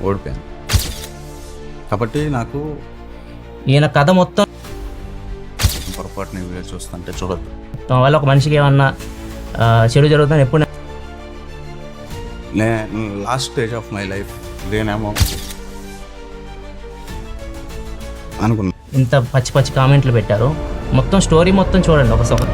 ఓడిపోయాను. కాబట్టి నాకు ఈయన కథ మొత్తం పొరపాటున వీడియో చూస్తుంటే చూడద్దు. తన వల్ల ఒక మనిషికి ఏమన్నా చెడు జరుగుతుందని ఎప్పుడు నేను last stage of my life ఇదేనేమో అనుకున్నా. ఇంత పచ్చి పచ్చి కామెంట్లు పెట్టారు. మొత్తం స్టోరీ మొత్తం చూడండి ఒకసారి.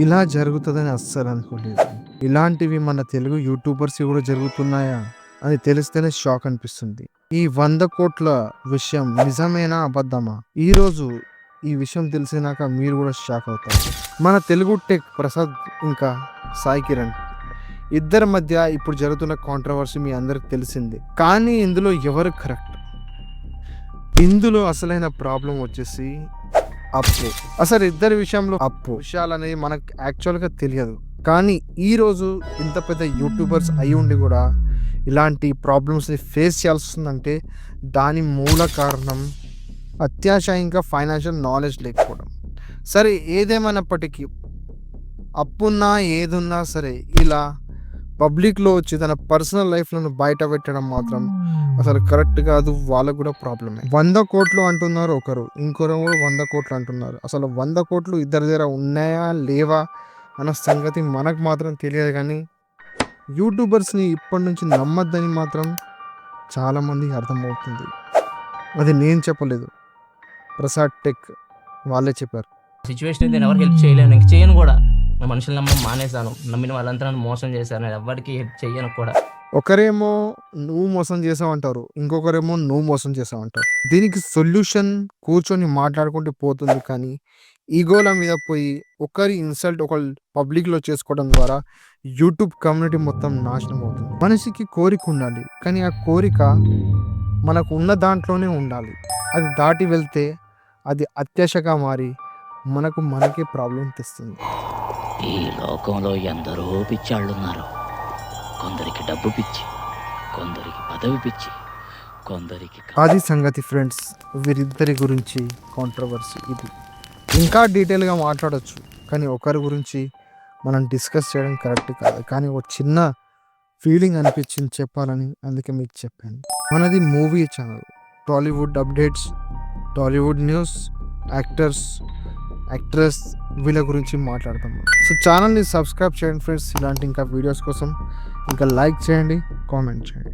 ఇలా జరుగుతుందని అస్సలు అనుకోలేదు. ఇలాంటివి మన తెలుగు యూట్యూబర్స్ కూడా జరుగుతున్నాయా అని తెలిస్తేనే షాక్ అనిపిస్తుంది. ఈ 100 కోట్ల విషయం నిజమేనా అబద్ధమా? ఈరోజు ఈ విషయం తెలిసినాక మీరు కూడా షాక్ అవుతారు. మన తెలుగు టెక్ ప్రసాద్ ఇంకా సాయి కిరణ్ ఇద్దరి మధ్య ఇప్పుడు జరుగుతున్న కాంట్రవర్సీ మీ అందరికి తెలిసింది. కానీ ఇందులో ఎవరు కరెక్ట్? ఇందులో అసలైన ప్రాబ్లం వచ్చేసి అప్పు. అసలు ఇద్దరి విషయంలో అప్పు విషయాలు అనేది మనకు యాక్చువల్గా తెలియదు. కానీ ఈరోజు ఇంత పెద్ద యూట్యూబర్స్ అయి ఉండి కూడా ఇలాంటి ప్రాబ్లమ్స్ని ఫేస్ చేయాల్సి వస్తుందంటే దాని మూల కారణం అత్యాశ, ఇంకా ఫైనాన్షియల్ నాలెడ్జ్ లేకపోవడం. సరే, ఏదేమైనప్పటికీ అప్పున్నా ఏదున్నా సరే ఇలా పబ్లిక్లో వచ్చి తన పర్సనల్ లైఫ్లను బయట పెట్టడం మాత్రం అసలు కరెక్ట్ కాదు. వాళ్ళకు కూడా ప్రాబ్లమే. 100 కోట్లు అంటున్నారు ఒకరు, ఇంకొకరు 100 కోట్లు అంటున్నారు. అసలు 100 కోట్లు ఇద్దరి దగ్గర ఉన్నాయా లేవా అన్న సంగతి మనకు మాత్రం తెలియదు. కానీ యూట్యూబర్స్ని ఇప్పటి నుంచి నమ్మద్దని మాత్రం చాలామందికి అర్థమవుతుంది. అది నేను చెప్పలేదు, ప్రసాద్ టెక్ వాళ్ళే చెప్పారు. సిచ్యువేషన్ అయితే నేను ఎవరికి హెల్ప్ చేయలేను, ఇంక చేయను కూడా. నా మనుషులు నమ్మడం మానేశాను. నమ్మిన వాళ్ళంతా నన్ను మోసం చేశాను. నేను ఎవరికి హెల్ప్ చేయను కూడా. ఒకరేమో నువ్వు మోసం చేసావు అంటారు, ఇంకొకరేమో నువ్వు మోసం చేసావు అంటారు. దీనికి సొల్యూషన్ కూర్చొని మాట్లాడుకుంటూ పోతుంది. కానీ ఈగోల మీద పోయి ఒకరి ఇన్సల్ట్ ఒకళ్ళు పబ్లిక్లో చేసుకోవడం ద్వారా యూట్యూబ్ కమ్యూనిటీ మొత్తం నాశనం అవుతుంది. మనిషికి కోరిక ఉండాలి, కానీ ఆ కోరిక మనకు ఉన్న దాంట్లోనే ఉండాలి. అది దాటి వెళ్తే అది అత్యాశగా మారి మనకే ప్రాబ్లం తెస్తుంది. ఈ లోకంలో ఎందరో పిచ్చాళ్ళున్నారు. కొందరికి డబ్బు పిచ్చి, కొందరికి పదవి పిచ్చి, కొందరికి అది సంగతి ఫ్రెండ్స్. వీరిద్దరి గురించి కాంట్రవర్సీ ఇది. ఇంకా డీటెయిల్గా మాట్లాడచ్చు, కానీ ఒకరి గురించి మనం డిస్కస్ చేయడం కరెక్ట్ కాదు. కానీ ఒక చిన్న ఫీలింగ్ అనిపించింది చెప్పాలని, అందుకే మీకు చెప్పాను. మనది movie channel. Tollywood updates, Tollywood news, actors, actress వీళ్ళ గురించి మాట్లాడతాము. సో ఛానల్ని సబ్స్క్రైబ్ చేయండి ఫ్రెండ్స్. ఇలాంటి ఇంకా వీడియోస్ కోసం ఇంకా లైక్ చేయండి, కామెంట్ చేయండి.